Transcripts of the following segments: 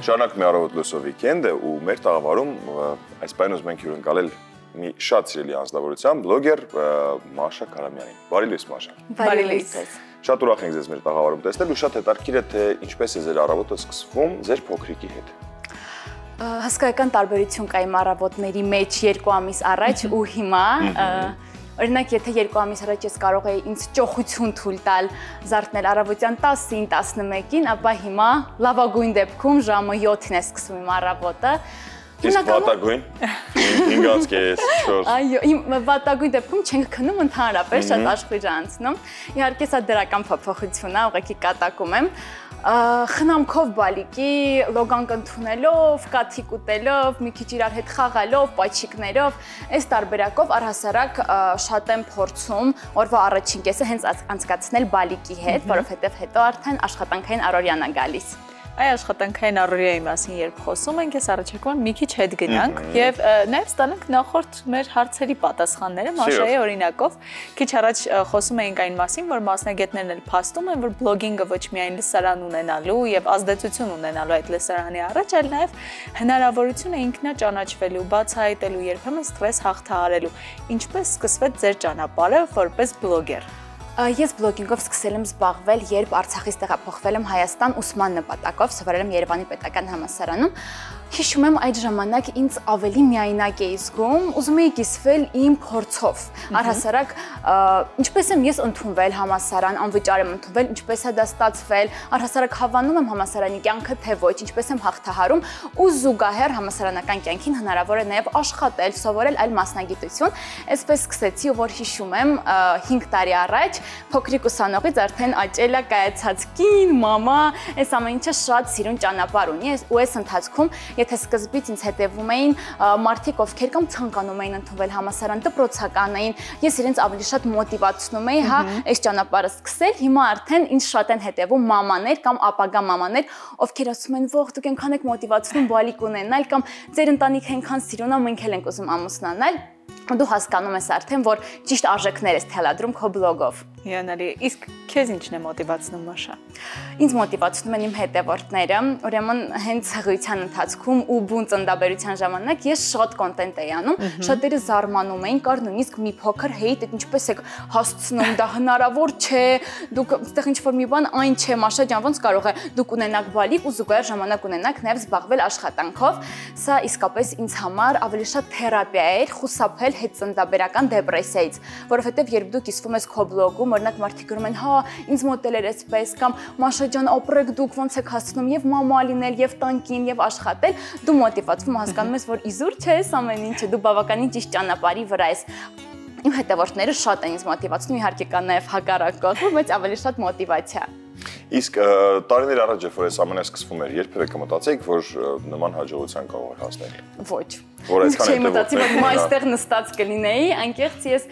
Շարունակ մի առավոտ լույսով վիկենդ է ու մեր տաղավարում այս պահին ուզում ենք հյուրընկալել մի շատ սիրելի անձնավորության, բլոգեր Մաշա Քարամյանին։ Բարի լույս Մաշա։ Բարի լույս։ Շատ ուրախ ենք ձեզ մեր տաղավարում տեսնել ու շատ հետաքրքիր է թե ինչպես է ձեր առավոտը սկսվում ձեր փոքրիկի հետ։ Հսկայական տարբերություն կա իմ առավոտների մեջ 2 ամիս առաջ ու հիմա Օրինակ, եթե 2 ամիս առաջ ես կարող էի ինձ ճոխություն թույլ տալ զարթնել առավոտյան 10-ին, 11-ին, ապա հիմա լավագույն դեպքում ժամը 7-ին է սկսվում իմ առավոտը։ Իսկ վատագույն 5:04։ Այո, իմ վատագույն դեպքում չենք քնում ընդհանրապես, շատ աշխույժ անցնում։ Իհարկե սա դրական փոփոխություն է, ուղղակի կատակում եմ։ Խնամքով բալիկի, լոգանք ընդունելով, կաթիկ ուտելով, մի քիչ իրար հետ խաղալով, պաչիկներով, այս տարբերակով առհասարակ շատ եմ փորձում օրվա առաջին կեսը հենց անցկացնել բալիկի հետ, որովհետև հետո արդեն աշխատանքային առօրյան է գալիս։ Այ աշխատանքային առօրյայի մասին երբ խոսում ենք, ես առաջարկում եմ մի քիչ հետ գնանք եւ նաեւ ստանանք նախորդ մեր հարցերի պատասխանները Մաշայի օրինակով։ Քիչ առաջ խոսում էինք այն մասին, որ մասնագետներն էլ փաստում են, որ բլոգինգը ոչ միայն լսարան ունենալու եւ ազդեցություն ունենալու այդ լսարանի առաջ, այլ նաեւ հնարավորություն է ինքնաճանաչվելու, բացահայտելու, երբեմն սթրես հաղթահարելու։ Ինչպես սկսվեց ձեր ճանապարհը որպես բլոգեր։ Ես բլոգինգով սկսել եմ զբաղվել, երբ Արցախից տեղափոխվել եմ Հայաստան ուսման նպատակով, սովորել եմ Երևանի պետական համալսարանում։ Հիշում եմ այդ ժամանակ ինձ ավելի միայնակ էի զգում, ուզում էի կիսվել իմ փորձով։ Առհասարակ, ինչպես եմ ես ընդունվել համալսարան, անվճար եմ ընդունվել, ինչպես է դա ստացվել, առհասարակ հավանում եմ համալսարանի կյանքը, թե ոչ, ինչպես եմ հաղթահարում ու զուգահեռ համալսարանական կյանքին հնարավոր է նաև աշխատել, սովորել այլ մասնագիտություն։ Այսպես սկսեցի, որ հիշում եմ 5 տարի առաջ փոքրիկ ուսանողից արդեն աճել է կայացած կին, մամա, այս ամեն ինչը շատ սիրուն ճանապարհ ունի ու այս ընթացքում եթե սկզբից ինձ հետևում էին մարդիկ, ովքեր կամ ցանկանում էին ընդունվել համալսարան, դպրոցական էին, ես իրենց ավելի շատ մոտիվացնում էի, հա, այս ճանապարհը սկսել, հիմա արդեն ինձ շատ են հետևում մամաներ կամ ապագա մամաներ, ովքեր ասում են, «Ող, դուք այնքան եք մոտիվացնում բալիկ ունենալ» կամ «Ձեր ընտանիքը այնքան սիրուն է, մենք էլ ենք ուզում ամուսնանալ»։ Դու հասկանում ես արդեն, որ ճիշտ արժեքներ ես թելադրում քո բլոգով։ Հիանալի, իսկ քեզ ինչն է մոտիվացնում Մաշա։ Ինձ մոտիվացնում են իմ հետևորդները, ուրեմն հենց հղիության ընթացքում ու բուն ծննդաբերության ժամանակ ես շատ կոնտենտ էի անում, շատերը զարմանում էին, կար նույնիսկ մի փոքր հեյթ, ինչպես եք հասցնում, դա հնարավոր չէ, դուք այստեղ ինչ-որ մի բան այն չէ, Մաշա ջան, ոնց կարող է դուք ունենաք բալիկ ու զուգահեռ ժամանակ ունենաք նաև զբաղվել աշխատանքով։ Սա իսկապես ինձ համար ավելի շատ թերապիա էր, խուսափել հետծննդաբերական դեպրեսիայից, որովհետև երբ դու կիսվում ես քո բլոգում, օրինակ մարդիկ գրում են, հա, ինձ մոտ էլ էր այսպես, կամ Մաշա ջան, ապրեք դուք ոնց եք հասցնում եւ մամա լինել, եւ տանկին, եւ աշխատել, դու մոտիվացվում հասկանում ես, որ իզուր չես ամեն ինչը, դու բավականին ճիշտ ճանապարհի վրա ես։ Իմ հետևորդները շատ են ինձ մոտիվացնում, իհարկե կա նաեւ հակառակ կողմը, բայց ավելի շատ մոտիվացիա։ Իսկ տարիներ առաջ երբ որ այս ամենը սկսվում էր, երբևէ կմտածեիք, որ նման հաջողության կարող եք հասնել։ Ոչ։ Որ այսքան հետևորդներ մտածի, որ մա այստեղ նստած կլինեի, անկեղծ ես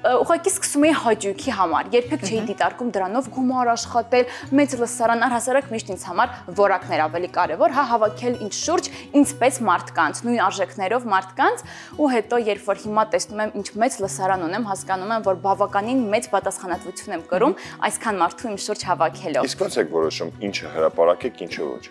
ուղղակի սկսում էի հաճույքի համար, երբեք չէի դիտարկում դրանով գումար աշխատել, մեծ լսարան, առհասարակ միշտ ինձ համար որակներ ավելի կարևոր, հա, հավաքել ինձ շուրջ ինձպես մարդկանց, նույն արժեքներով մարդկանց, ու հետո երբ որ հիմա տեսնում եմ ինչ մեծ լսարան ունեմ, հասկանում եմ, որ բավականին մեծ պատասխանատվություն եմ կրում այսքան մարդու իմ շուրջ հավաքելով։ Իսկ ո՞նց եք որոշում ինչը հրապարակեք, ինչը ոչ։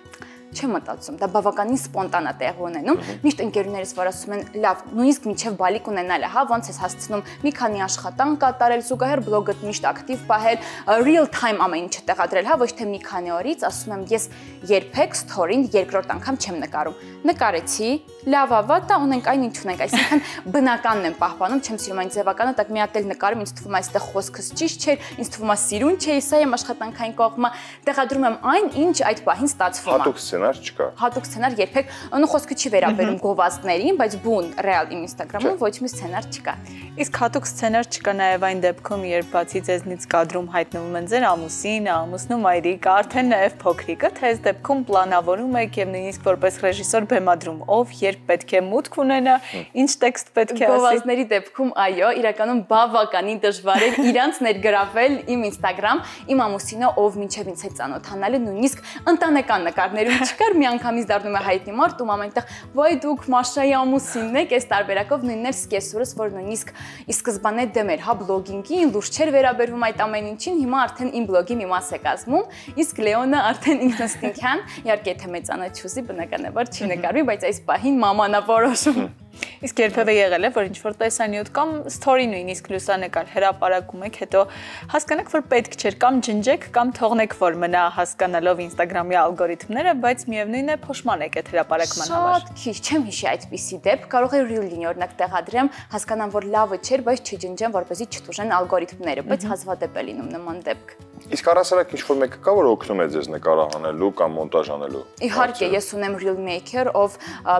Չեմ մտածում, դա բավականին սպոնտան է տեղի ունենում։ Միշտ ընկերուներս որ ասում են, լավ, նույնիսկ մինչև բալիկ ունենալը, հա, ոնց ես հասցնում մի քանի աշխատանք կատարել, զուգահեռ բլոգդ միշտ ակտիվ պահել, real time ամեն ինչը տեղադրել, հա, ոչ թե մի քանի օրից, ասում եմ, ես երբեք story-ին երկրորդ անգամ չեմ նկարում։ Նկարեցի, լավ ավատա, ունենք այն ինչ ունենք, այսինքն բնականն եմ պահպանում, չեմ սիրում այն ձևականը, տակ մի հատ էլ նկարում, ինձ թվում է այստեղ խոսքս ճիշտ չէր, ինձ թվում է սիրուն չէ, սա եմ աշխատանքային կողմը, տեղադրում եմ այն, ինչ այդ պահին ստացվում է։ Հատուկ սցենար չկա։ Հատուկ սցենար երբեք, նո խոսքը չի վերաբերում գովազդներին, բայց բուն ռեալ իմ Instagram-ում ոչ մի սցենար չկա։ Իսկ հատուկ սցենար չկա նաև այն դեպքում, երբ բացի ձեզնից կադրում հայտնվում են ձեր ամուսինը, ամուսնու մայրիկը, արդեն նաև փոքրիկը, թե այս դեպքում պլանավորում եք եւ նույնիսկ որպես ռեժիսոր բեմադրում, ով երբ պետք է մուտք ունենա, ինչ տեքստ պետք է ասի։ Գովազդների դեպքում, այո, իրականում բավականին դժվար էր իրանց ներգրավել իմ Instagram, իմ ամուսինը, ով մինչև ինձ հետ ծանոթանալը նույնիսկ ընտանեկան նկարներում չկար, մի անգամից դառնում է հայտնի մարդ ու ամենտեղ «Ոյ դուք Մաշայի ամուսինն եք», այս տարբերակով նույնն էր սկեսուրս, որ նույնիսկ ի սկզբանե դեմ էր, հա բլոգինգին, լուրջ չէր վերաբերվում այդ ամեն ինչին, հիմա արդեն իմ բլոգի մի մաս է կազմում, իսկ Լեոնը արդեն ինքնըստինքյան, իհարկե եթե մեծանոց չուզի, բնական է, որ չի նկարվի, բայց այս պահին մաման է որոշում։ Իսկ երբևէ եղել է, որ ինչ-որ տեսանյութ կամ story նույնիսկ լուսանկար հրապարակում եք, հետո հասկանաք, որ պետք չէր կամ ջնջեք, կամ թողնեք, որ մնա հասկանալով Instagram-ի ալգորիթմները, բայց միևնույն է փոշման եք այդ հրապարակման համար։ Շատ քիչ չեմ հիշի այդպիսի դեպք, կարող է reel լինի, օրինակ տեղադրեմ, հասկանամ, որ լավը չէր, բայց չջնջեմ, որպեսզի չտուժեն ալգորիթմները, բայց հազվադեպ է լինում նման դեպք։ Իսկ առասարակ ինչ-որ մեկը կա, որ օգնում է ձեզ նկարահանելու կամ մոնտաժ անելու։ Իհարկե, ես ունեմ reel maker, ով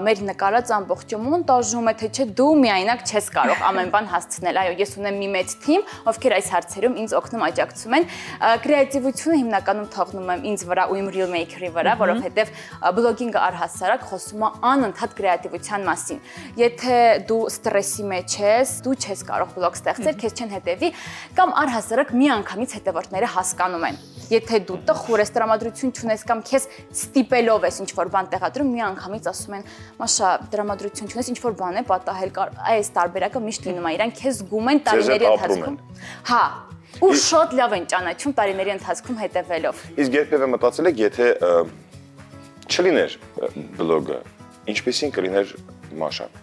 մեր նկարած ամբողջը մոնտաժում է, թե չէ դու միայնակ չես կարող ամեն բան հասցնել։ Այո, ես ունեմ մի մեծ թիմ, ովքեր այս հարցերում ինձ օգնում աջակցում են։ Կրեատիվությունը հիմնականում թողնում եմ ինձ վրա ու իմ reel maker-ի վրա, որովհետև բլոգինգը առհասարակ խոսում է անընդհատ կրեատիվության մասին։ Եթե դու ստրեսի մեջ ես, դու չես կարող բլոգ ստեղծել, քեզ չեն հետևի, կամ առհասարակ մի անգամից հետևորդները հասկանում են։ Եթե դու տխուր ես, տրամադրություն չունես կամ քեզ ստիպելով ես ինչ-որ բան տեղադրում, մի անգամից ասում են՝ «Մաշա, տրամադրություն չունես, ինչ-որ բան է պատահել»։ Այս տարբերակը միշտ լինում է, իրենք քեզ զգում են տարիների ընթացքում։ Հա, ու շատ լավ են ճանաչում տարիների ընթացքում հետևելով։ Իսկ երբևէ մտածել եք, եթե չլիներ բլոգը, ինչպեսին կլիներ Մաշան։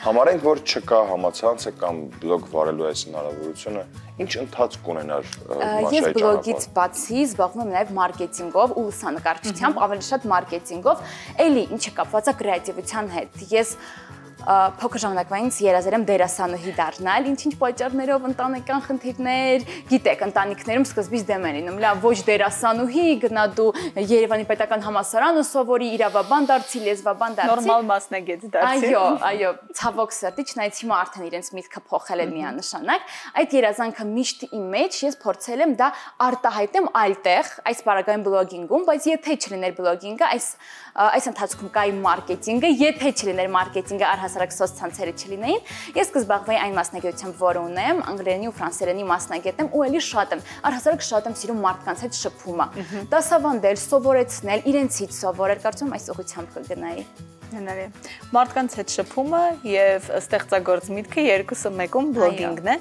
Համարենք, որ չկա համացանցը կամ բլոգ վարելու այս հնարավորությունը, ինչ ընթացք ունենար Մաշայի Ես բլոգից բացի զբաղվում եմ նաև մարքեթինգով ու լուսանկարչությամբ, ավելի շատ մարքեթինգով, էլի ինչը կապված է կրեատիվության հետ։ Ես փոքր ժամանակվանից երազել եմ դերասանուհի դառնալ, ինչ-ինչ պատճառներով, ընտանեկան խնդիրներ, գիտեք, ընտանիքներում սկզբից դեմ են լինում, լավ, ոչ դերասանուհի, գնա դու Երևանի պետական համալսարանը սովորի, իրավաբան դարձի, լեզվաբան դարձի։ Նորմալ մասնագետ դարձի։ Այո, ցավոք սրտի, չնայած հիմա արդեն իրենց միտքը փոխել են միանշանակ, այդ երազանքը միշտ իմ մեջ, ես փորձել եմ դա արտահայտեմ այլտեղ, այս բaragային բլոգինգում, բայց եթե չլիներ բլոգինգը, այս ընթացքում կայի մարքեթինգը, եթե չլիներ մարքեթինգը, առհասարակ սոցցանցերը չլինեին, ես կզբաղվեի այն մասնագիտությամբ, որ ունեմ, անգլերենի ու ֆրանսերենի մասնագետ եմ ու էլի շատ եմ, առհասարակ շատ եմ սիրում մարդկանց հետ շփումը, դասավանդել, սովորեցնել, իրենցից սովորել, կարծում եմ այս ուղղությամբ կգնայի։ Հնարի։ Մարդկանց հետ շփումը եւ ստեղծագործ միտքը երկուսը մեկում բլոգինգն է,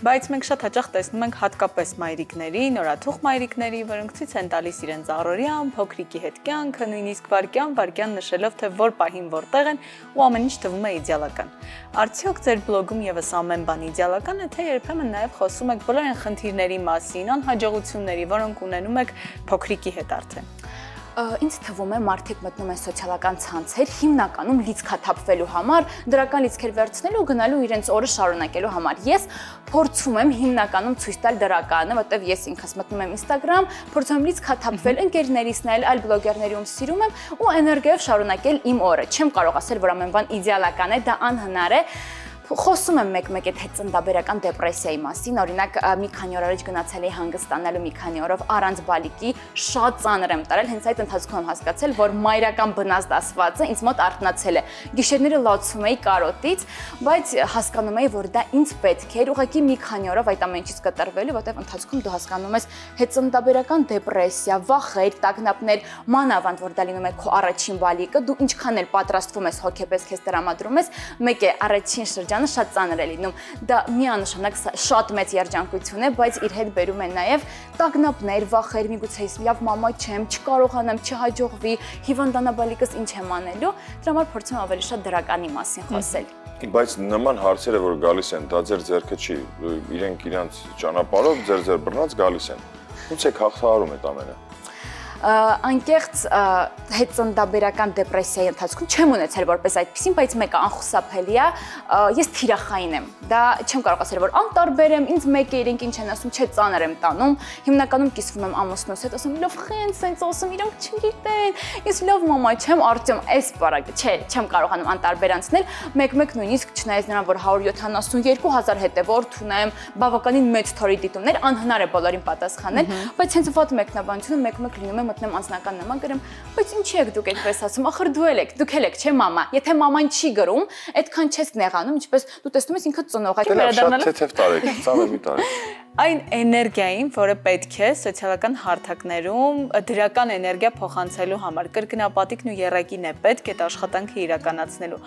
բայց մենք շատ հաճախ տեսնում ենք հատկապես մայրիկների, նորաթուխ մայրիկների, որոնք ցույց են տալիս իրենց առօրյան, փոքրիկի հետ կյանքը, նույնիսկ վարքյան նշելով, թե որ պահին որտեղ են ու ամեն ինչ թվում է իդեալական։ Արդյոք ձեր բլոգում եւս ամեն բան իդեալական է, թե երբեմն նաեւ խոսում եք բոլոր այն խնդիրների մասին, անհաջողությունների, որոնք ունենում եք փոքրիկի հետ արդեն։ Ինձ թվում է մարդիկ մտնում են սոցիալական ցանցեր հիմնականում լիցքաթափվելու համար, դրական լիցքեր վերցնելու ու գնալու իրենց օրը շարունակելու համար։ Ես փորձում եմ հիմնականում ցույց տալ դրականը, որտեղ ես ինքս մտնում եմ Instagram, փորձում եմ լիցքաթափվել ընկերներիս նայել, այլ բլոգերների ում սիրում եմ ու էներգիայով շարունակել իմ օրը։ Չեմ կարող ասել, որ ամեն բան իդեալական է, դա անհնար է։ Խոսում եմ մեկ-մեկ այդ հետծնդաբերական դեպրեսիայի մասին, օրինակ մի քանի օր առաջ գնացել էի հանգստանալու մի քանի օրով առանց բալիկի, շատ ծանր եմ տարել, հենց այդ ընթացքում եմ հասկացել, որ մայրական բնազդ ասվածը ինձ մոտ արթնացել է։ Գիշերները լացում էի կարոտից, բայց հասկանում էի, որ դա ինձ պետք էր, ուղղակի մի քանի օրով այդ ամեն ինչից կտրվելու, որտեղ ընթացքում դու հասկանում ես հետծնդաբերական դեպրեսիա, վախեր, տագնապներ, մանավանդ որ դա լինում է քո առաջին բալիկը, դու ինչքան էլ պատրաստվում ես հոգեպես քեզ տրամադրում ես, մեկ է առաջին շրջան շատ ծանր է լինում, դա միանշանակ շատ մեծ երջանկություն է, բայց իր հետ բերում են նաև տագնապներ, վախեր, միգուցե ես լավ մամա չեմ, չկարողանամ, չհաջողվի, հիվանդանաբալիկս ինչ եմ անելու, դրա համար փորձում եմ ավելի շատ դրականի մասին խոսել։ Բայց նման հարցերը, որ գալիս են, դա ձեր ձեռքը չի, իրենք իրանց ճանապարհով ձեր բռնած գալիս են։ Ոնց եք հաղթահարում այդ ամենը։ Անկեղծ հետծնդաբերական դեպրեսիայի ընթացքում չեմ ունեցել որպես այդպեսին, բայց մեկը անխուսափելի է, ես թիրախային եմ։ Դա չեմ կարող ասել, որ անտարբեր եմ, ինձ մեկ է իրենք ինչ են ասում, չէ, ծանր եմ տանում։ Հիմնականում կիսվում եմ ամուսնուս հետ, ասում լավ խենց sense ասում, իրանք չգիտեն։ Ես լավ մամա չեմ, արդյոք այս բարակը, չէ, չեմ կարողանում անտարբեր անցնել։ Մեկ-մեկ նույնիսկ չնայած նրան, որ 172,000 հետևորդ ունեմ, բավականին մեծ թորի դիտումներ, անհնար է բոլորին պատասխանել, բայց հենց վատ մեկնաբանությունը մեկ-մեկ լինում է մտնեմ անձնական նման գրեմ, բայց ինչի եք դուք այդպես ասում, ախր դու եք, չէ մամա, եթե մաման չի գրում, այդքան չես նեղանում, ինչպես դու տեսնում ես ինքդ ծնողակ է վերադառնալու։ Շատ թեթև տարեք, ծանր մի տարեք։ Այն էներգիային, որը պետք է սոցիալական հարթակներում դրական էներգիա փոխանցելու համար, կրկնապատիկն ու եռակին է պետք այդ աշխատանքը իրականացնելու։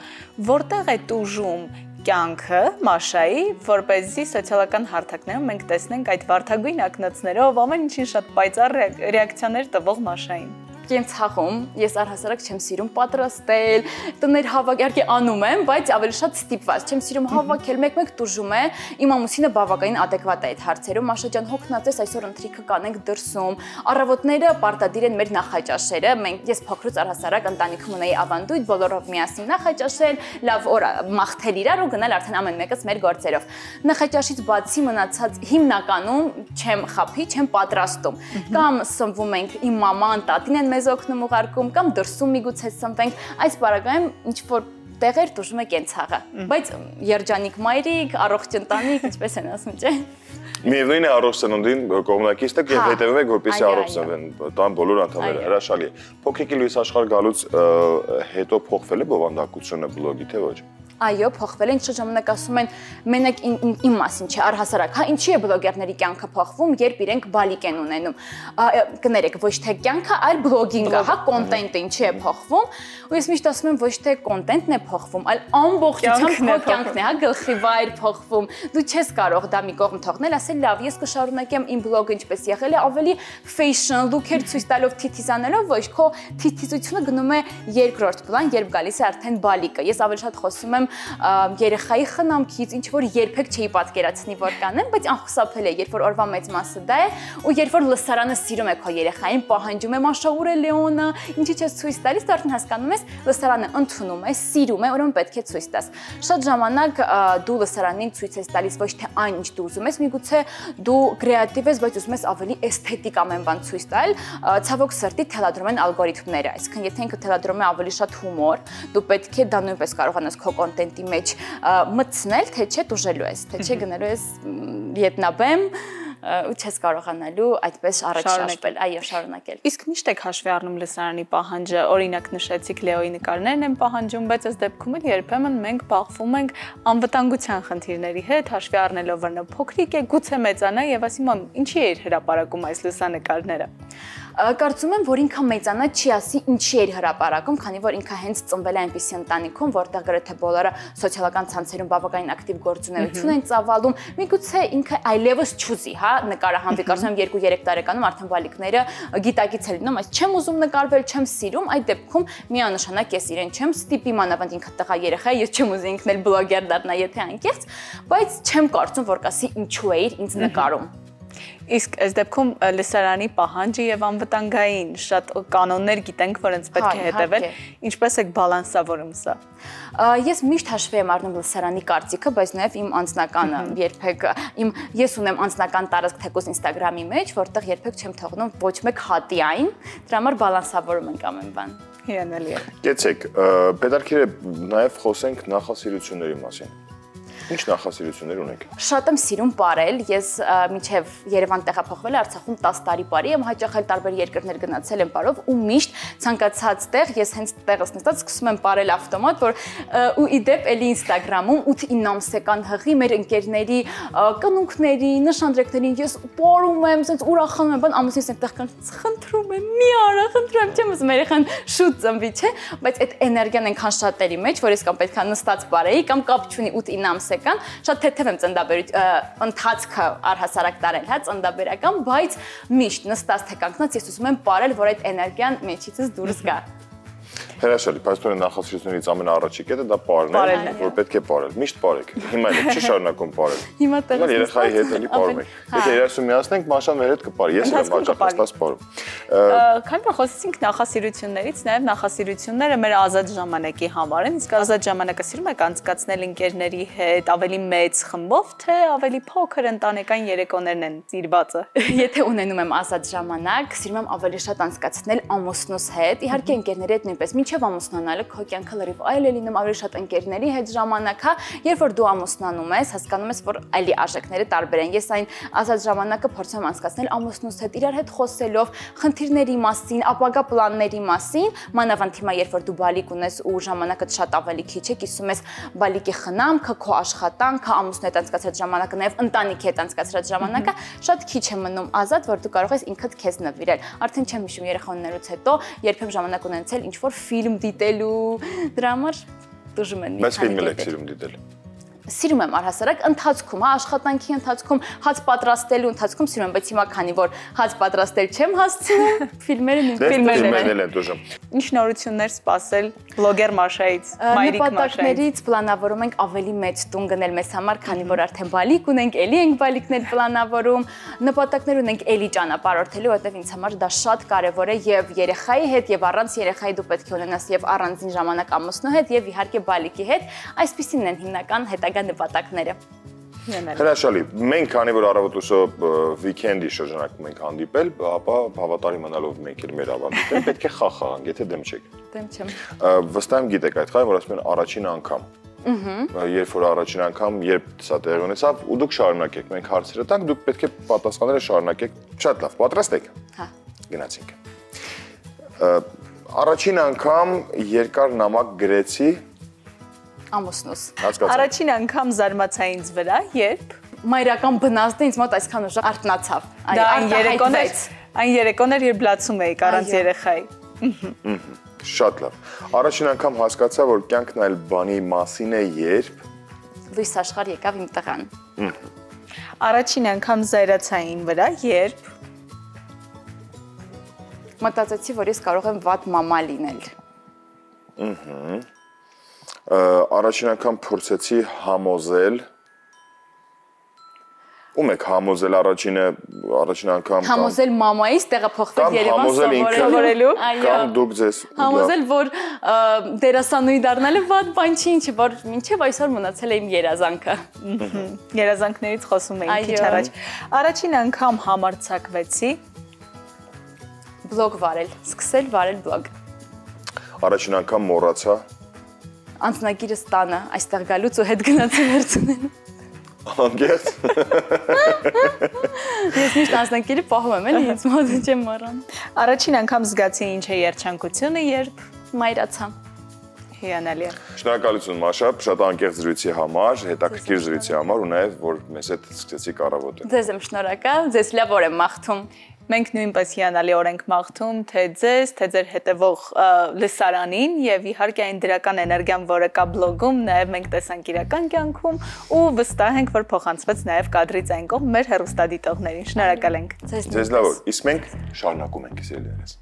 Որտեղ է տուժում կյանքը Մաշայի, որպեսզի սոցիալական հարթակներում մենք տեսնենք այդ վարդագույն ակնոցներով ամեն ինչին շատ պայծառ ռեակցիաներ տվող Մաշային։ Կենցաղում ես առհասարակ չեմ սիրում պատրաստել, տներ հավաքել անում եմ, բայց ավելի շատ ստիպված չեմ սիրում հավաքել, մեկ-մեկ տուժում է, իմ ամուսինը բավականին adekvat է այդ հարցերում, Մաշա ջան, հոգնածես այսօր ընթրիքը կանենք դրսում, առավոտները պարտադիր են մեր նախաճաշերը, ես փոքրուց առհասարակ ընտանիքում ունեի ավանդույթ, բոլորով միասին նախաճաշել, լավ օր մաղթել իրար ու գնալ արդեն ամեն մեկս մեր գործերով։ Նախաճաշից բացի մնացած հիմնականում չեմ խափի, չեմ պատրաստում, կամ սնվում ենք իմ մաման, տատին են մեզ օգնում ուղարկում կամ դրսում միգուցե սնվենք, այս բaragայում ինչ որ տեղեր տուժում է կենցաղը, բայց երջանիկ մայրիկ, առողջ ընտանիք, ինչպես են ասում, չէ՞։ Միևնույն է առողջ սնունդին կողմնակից եք եւ հետեւում եք որպեսզի առողջ սնվեն, տան բոլոր անդամները, հրաշալի է։ Փոքրիկի լույս աշխարհ գալուց հետո փոխվել է բովանդակությունը բլոգի թե ոչ։ Այո, փոխվել է, ինչ ժամանակ ասում են, մենակ իմ մասին չէ, առհասարակ, հա, ինչի է բլոգերների կյանքը փոխվում, երբ իրենք բալիկ են ունենում։ Կներեք, ոչ թե կյանքը, այլ բլոգինգը, հա, կոնտենտը ինչի է փոխվում։ Ու ես միշտ ասում եմ, ոչ թե կոնտենտն է փոխվում, այլ ամբողջությամբ քո կյանքն է, հա, գլխի վայր փոխվում։ Դու չես կարող դա մի կողմ թողնել, ասել, լավ, ես կշարունակեմ իմ բլոգը ինչպես եղել է, ավելի fashion look-եր ցույց տալով, թիթիզանելով, ոչ, քո թիթիզությունը գնում է երկրորդ պլան, երբ գալիս է արդեն բալիկը։ Ես ավելի շատ խոսում եմ երեխայի խնամքից, ինչ որ երբեք չէի պատկերացնի, որ կանեմ, բայց անխուսափել է, երբ որ օրվա մեծ մասը դա է, ու երբ որ լսարանը սիրում է քո երեխային, պահանջում է Մաշա ուր է Լեոնը, ինչի՞ չես ցույց տալիս, դու արդեն հասկանում ես, լսարանը ընդունում է, սիրում է, ուրեմն պետք է ցույց տաս։ Շատ ժամանակ դու լսարանին ցույց ես տալիս ոչ թե այն, ինչ դու ուզում ես, միգուցե դու կրեատիվ ես, բայց ուզում ես ավելի էսթետիկ ամեն բան ցույց տալ, ցավոք սրտի թելադրում են ալգորիթմները, այսինքն եթե ինքը թելադրում է ավելի շատ հումոր, դու պետք է դա նույնպես կարողանաս քո կոնտենտի մեջ մտցնել, թե չէ տուժելու ես, թե չէ գնալու ես ետնաբեմ ու չես կարողանալու այդպես առաջ շարժվել, այո, շարունակել։ Իսկ միշտ եք հաշվի առնում լսարանի պահանջը, օրինակ նշեցիք Լեոյի նկարներն են պահանջում, բայց ըստ դեպքում էլ երբեմն մենք բախվում ենք անվտանգության խնդիրների հետ, հաշվի առնելով որ նա փոքրիկ է, գուցե մեծանա եւ ասի մամ, ինչի է հրապարակում այս լուսանկարները։ Կարծում եմ, որ ինքը մեծանա չի ասի ինչի էր հրապարակում, քանի որ ինքը հենց ծնվել է այնպիսի ընտանիքում, որտեղ գրեթե բոլորը սոցիալական ցանցերում բավականին ակտիվ գործունեություն են ծավալում, միգուցե ինքը այլևս չուզի, հա, նկարահանվի, կարծում եմ 2-3 տարեկանում արդեն բալիկները գիտակից է լինում, այս չեմ ուզում նկարվել, չեմ սիրում, այդ դեպքում միանշանակ ես իրեն չեմ ստիպի, մանավանդ ինքը տղա երեխա է, ես չեմ ուզի ինքն էլ բլոգեր դառնա, եթե անկեղծ, բայց չեմ կարծում, որ կասի ինչու էիր ինձ նկարում։ Իսկ այս դեպքում լսարանի պահանջը եւ անվտանգային շատ կանոններ գիտենք, որոնց պետք է հետևել, ինչպես է բալանսավորում սա։ Ես միշտ հաշվի եմ առնում լսարանի կարծիքը, բայց նաեւ իմ անձնականը երբեք ես ունեմ անձնական տարածք թեկուզ Instagram-ի մեջ, որտեղ երբեք չեմ թողնում ոչ մեկ հատի այն, դրա համար բալանսավորում ենք ամեն բան։ Հիանալի է։ Գեցեք, պետք է նաեւ խոսենք նախասիրությունների մասին։ Ինչ նախասիրություններ ունեք։ Շատ եմ սիրում պարել, ես մինչև Երևան տեղափոխվել Արցախում 10 տարի պարի եմ, հաճախ էլ տարբեր երկրներ գնացել եմ պարով ու միշտ ցանկացած տեղ ես հենց տեղս նստած սկսում եմ պարել ավտոմատ, որ ու իդեպ էլի Instagram-ում 8-9 ամսական հղի մեր ընկերների կնունքների, նշանдрեկներին ես պարում եմ, ասենց ուրախանում եմ, բան ամուսինս այնտեղ կան, խնդրում եմ, մի արա, խնդրում եմ, չեմ ուզում երեխան շուտ ծնվի, չէ, բայց այդ էներգիան այնքան շատ էլի մեջ, որ ես կամ պետքա նստած պարեի, կամ կապ չունի 8-9 ամս շատ թեթև եմ ընթացքը առհասարակ տարել, հա, ծննդաբերական, բայց միշտ նստած թե կանգնած ես ուզում եմ պարել, որ այդ էներգիան մեջիցս դուրս գա։ Հրաշալի, բայց դու նախասիրություններից ամենաառաջի կետը դա պարն է, որ պետք է պարել։ Միշտ պարեք։ Հիմա էլ չի շարունակում պարել։ Հիմա տեղս երեխայի հետ էլի պարում եք։ Եթե երասու միացնենք, Մաշան մեր հետ կպարի։ Ես եմ հաճախ պարում։ Քանի որ խոսեցինք նախասիրություններից, նաև նախասիրությունները մեր ազատ ժամանակի համար են, իսկ ազատ ժամանակը սիրում եք անցկացնել ընկերների հետ, ավելի մեծ խմբով, թե ավելի փոքր ընտանեկան երեկոներն են ծիրվածը։ Եթե ունենում եմ ազատ ժամանակ, սիրում եմ ավելի շատ անցկացնել ամուսնուս հետ, իհարկե ընկերների հետ նույնպես։ մինչև ամուսնանալը քո կյանքը լրիվ այլ է լինում, ավելի շատ ընկերների հետ ժամանակ, հա, երբ որ դու ամուսնանում ես, հասկանում ես, որ այլի արժեքները տարբեր են։ Ես այն ազատ ժամանակը փորձում եմ անցկացնել ամուսնուս հետ, իրար հետ խոսելով խնդիրների մասին, ապագա պլանների մասին, մանավանդ հիմա երբ որ դու բալիկ ունես ու ժամանակը շատ ավելի քիչ է, կիսում ես բալիկի խնամքը, քո աշխատանքը, ամուսնու հետ անցկացրած ժամանակը, նաև ընտանիքի հետ անցկացրած ժամանակը շատ քիչ է մնում ազատ, որ դու կարող ես ինքդ քեզ նվիրել։ Արդեն չեմ հիշում երեխաներուց հետո երբեք ժամանակ ունեցել ինչ-որ ֆիլմ դիտելու, դրա համար դժում եմ։ Բայց ֆիլմ եք սիրում դիտել։ Սիրում եմ առհասարակ ընթացքում, հա, աշխատանքի ընթացքում, հաց պատրաստելու ընթացքում սիրում եմ, բայց հիմա քանի որ հաց պատրաստել չեմ հասցնում, ֆիլմերը են դժում։ Ինչ նորություններ սպասել բլոգեր Մաշայից, մայրիկ Մաշայից։ Նպատակներից պլանավորում ենք ավելի մեծ տուն գնել մեզ համար, քանի որ արդեն բալիկ ունենք, էլի ենք բալիկներ պլանավորում, նպատակներ ունենք էլի ճանապարհորդելու, որտեղ ինձ համար դա շատ կարևոր է եւ երեխայի հետ եւ առանց երեխայի դու պետք է ունենաս եւ առանձին ժամանակ ամուսնու հետ եւ իհարկե բալիկի հետ, այսպիսին են հիմնական հետագա նպատակները։ Հրաշալի, մենք քանի որ առավոտուսո վիկենդի շրջանակում ենք հանդիպել, ապա հավատարի մնալով մենք էլ մեր ավանդույթները պետք է խաղ խաղանք, եթե դեմ չեք։ Դեմ չեմ։ Վստահ եմ գիտեք այդ խաղը, որ ասում են առաջին անգամ։ Երբ որ առաջին անգամ, երբ սա տեղի ունեցավ, ու դուք շարունակեք, մենք հարցերը տանք, դուք պետք է պատասխանները շարունակեք։ Շատ լավ, պատրաստ եք։ Հա։ Գնացինք։ Առաջին անգամ երկար նամակ գրեցի ամուսնուս։ Առաջին անգամ զարմացա ինձ վրա, երբ մայրական բնազդը ինձ մոտ այսքան ուժեղ արթնացավ։ Դա այն երեկոն էր, երբ լացում էիք առանց երեխայի։ Շատ լավ։ Առաջին անգամ հասկացա, որ կյանքն այլ բանի մասին է, երբ լույս աշխարհ եկավ իմ տղան։ Առաջին անգամ զայրացա ին վրա, երբ մտածեցի, որ ես կարող եմ վատ մամա լինել։ Առաջին անգամ փորձեցի համոզել ում եք համոզել առաջին անգամ համոզել մամայից տեղափոխվել Երևան սովորելու կամ դուք ձեզ համոզել որ դերասանուհի դառնալը վատ բան չի, ինչը որ մինչև այսօր մնացել է իմ երազանքը։ Երազանքներից խոսում էինք քիչ առաջ։ Առաջին անգամ համարձակվեցի բլոգ վարել, սկսել վարել բլոգ։ Առաջին անգամ մոռացա Անձնագիրս տանը, այստեղ գալուց ու հետ գնացի վերցնելու։ Անկեղծ։ Ես միշտ անձնագիրը պահում եմ, էլի ինձ մոտ չեմ մոռանում։ Առաջին անգամ զգացի ինչ է երջանկությունը, երբ մայրացա։ Հիանալի է։ Շնորհակալություն Մաշա, շատ անկեղծ զրույցի համար, հետաքրքիր զրույցի համար ու նաև որ մեզ հետ սկսեցիք առավոտը։ Ձեզ եմ շնորհակալ, ձեզ լավ օր եմ մաղթում։ Մենք նույնպես հիանալի օր ենք մաղթում թե ձեզ, թե ձեր հետևող լսարանին եւ իհարկե այն դրական էներգիան, որը կա բլոգում, նաեւ մենք տեսանք իրական կյանքում ու վստահ ենք, որ փոխանցվեց նաեւ կադրից այն կողմ մեր հեռուստադիտողներին։ Շնորհակալ ենք։ Ձեզ լավ օր։ Իսկ մենք շարունակում ենք սիրելիներս։